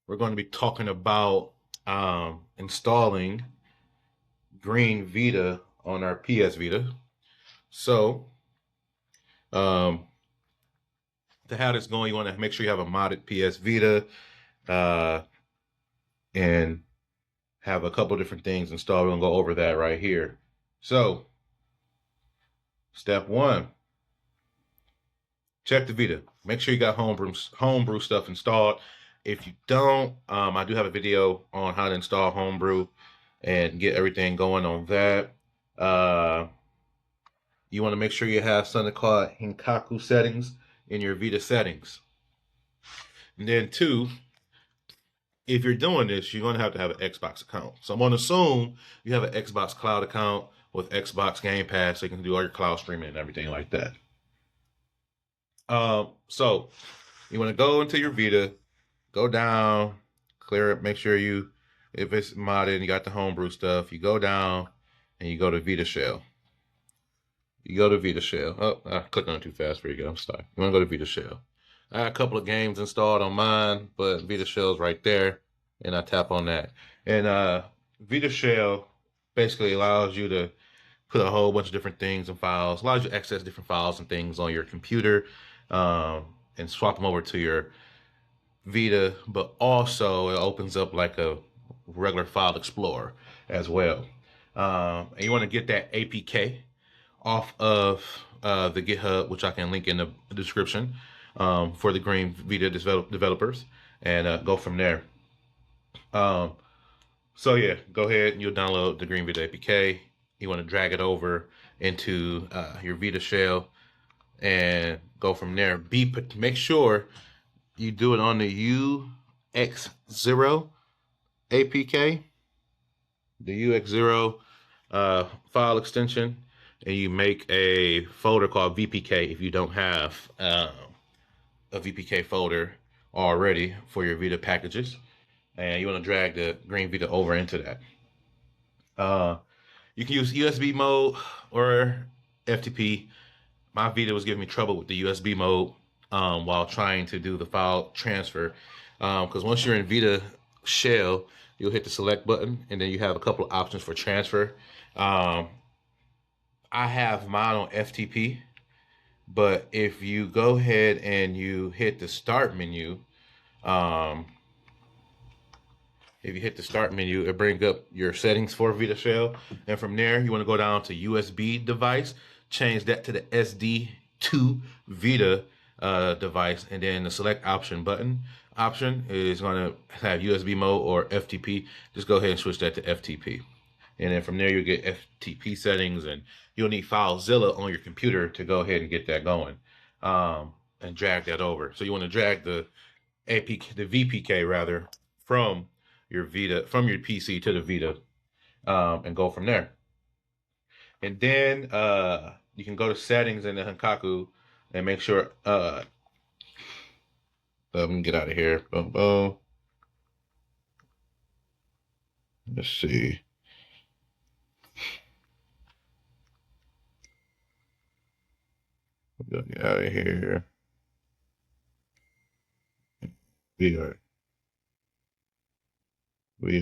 we're going to be talking about installing GreenVita on our PS Vita. So, um, to have this going, you want to make sure you have a modded PS Vita uh, and have a couple different things installed. We're going to go over that right here. So, step one, check the Vita. Make sure you got homebrew stuff installed. If you don't, I do have a video on how to install homebrew and get everything going on that. Uh, you want to make sure you have something called Hinkaku settings in your Vita settings. And then two, if you're doing this, you're going to have an Xbox account. So I'm going to assume you have an Xbox Cloud account with Xbox Game Pass, so you can do all your cloud streaming and everything like that. So you want to go into your Vita, go down, clear it, make sure if it's modded and you got the homebrew stuff, you go down and you go to Vita Shell. You go to Vita Shell. Oh, I clicked on it too fast for you. I'm sorry. You want to go to Vita Shell. I got a couple of games installed on mine, but Vita Shell's right there, and I tap on that. And Vita Shell basically allows you to put a whole bunch of different things and files, allows you to access different files and things on your computer, and swap them over to your Vita, but also it opens up like a regular file explorer as well. And you want to get that APK off of the GitHub, which I can link in the description for the GreenVita developers, and go from there. So yeah, go ahead and you'll download the GreenVita APK. You want to drag it over into your Vita shell and go from there. Make sure you do it on the UX0 APK, the UX0 file extension, and you make a folder called VPK if you don't have a VPK folder already for your Vita packages. And you want to drag the GreenVita over into that. You can use USB mode or FTP. My Vita was giving me trouble with the USB mode while trying to do the file transfer. Because once you're in Vita shell, you'll hit the select button and then you have a couple of options for transfer. I have mine on FTP, but if you go ahead and you hit the start menu, um, if you hit the start menu, it brings up your settings for Vita Shell. And from there, you want to go down to USB device, change that to the SD2 Vita device, and then the select option is going to have USB mode or FTP. Just go ahead and switch that to FTP. And then from there, you'll get FTP settings, and you'll need FileZilla on your computer to go ahead and get that going and drag that over. So you want to drag the VPK rather, from your PC to the Vita, and go from there. And then you can go to settings in the Hankaku and make sure. Let me get out of here. Boom, boom. Let's see. We're gonna get out of here. We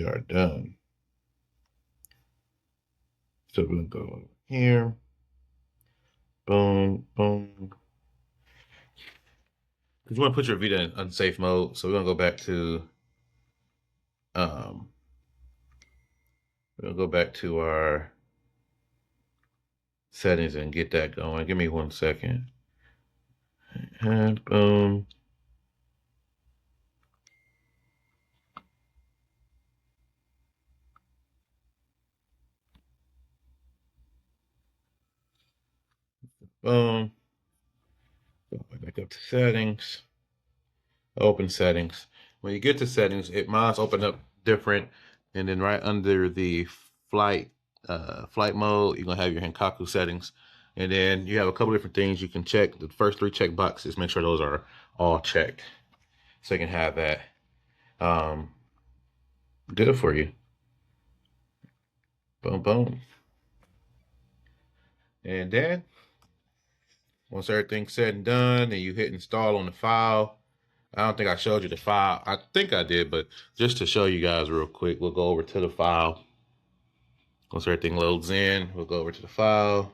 are done. So we're gonna go over here. Boom, boom. Because you want to put your Vita in unsafe mode, so we're gonna go back to our settings and get that going. Give me 1 second. And boom. Boom. Go back up to settings. Open settings. When you get to settings, mine's open up different, and then right under the flight mode, you're gonna have your Hankaku settings, and then you have a couple different things you can check. The first 3 check boxes, make sure those are all checked, so you can have that good for you. Boom, boom, and then once everything's said and done, and you hit install on the file, I don't think I showed you the file. I think I did, but just to show you guys real quick, we'll go over to the file. Once everything loads in, we'll go over to the file.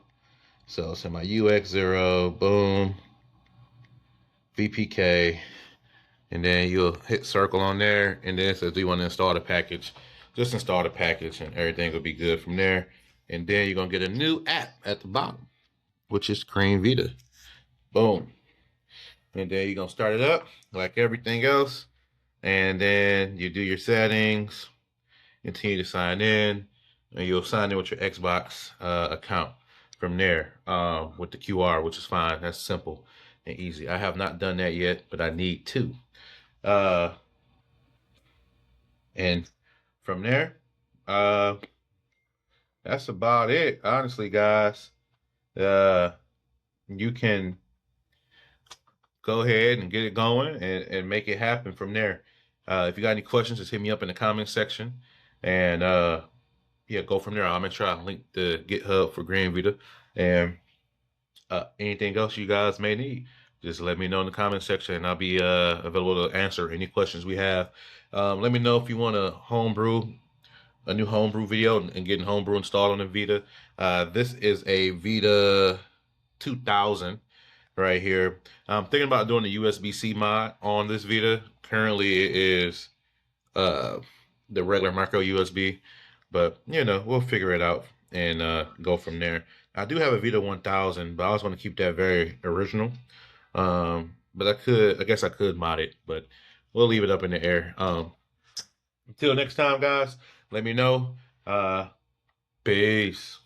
So it's in my UX0, boom, VPK, and then you'll hit circle on there, and then it says, do you want to install the package? Just install the package and everything will be good from there. And then you're going to get a new app at the bottom, which is GreenVita. Boom. And then you're going to start it up like everything else. And then you do your settings, continue to sign in, and you'll sign in with your Xbox account from there with the QR, which is fine. That's simple and easy. I have not done that yet, but I need to. And from there, that's about it. Honestly, guys, you can go ahead and get it going and make it happen from there. If you got any questions, just hit me up in the comment section. And yeah, go from there. I'll make sure I link the GitHub for GreenVita. And anything else you guys may need, just let me know in the comment section, and I'll be available to answer any questions we have. Let me know if you want a new homebrew video and getting homebrew installed on the Vita. This is a Vita 2000 right here. I'm thinking about doing a USB-C mod on this Vita. Currently, it is the regular micro USB, but you know, we'll figure it out and go from there. I do have a Vita 1000, but I was going to keep that very original. But I guess I could mod it, but we'll leave it up in the air. Until next time, guys, let me know. Peace.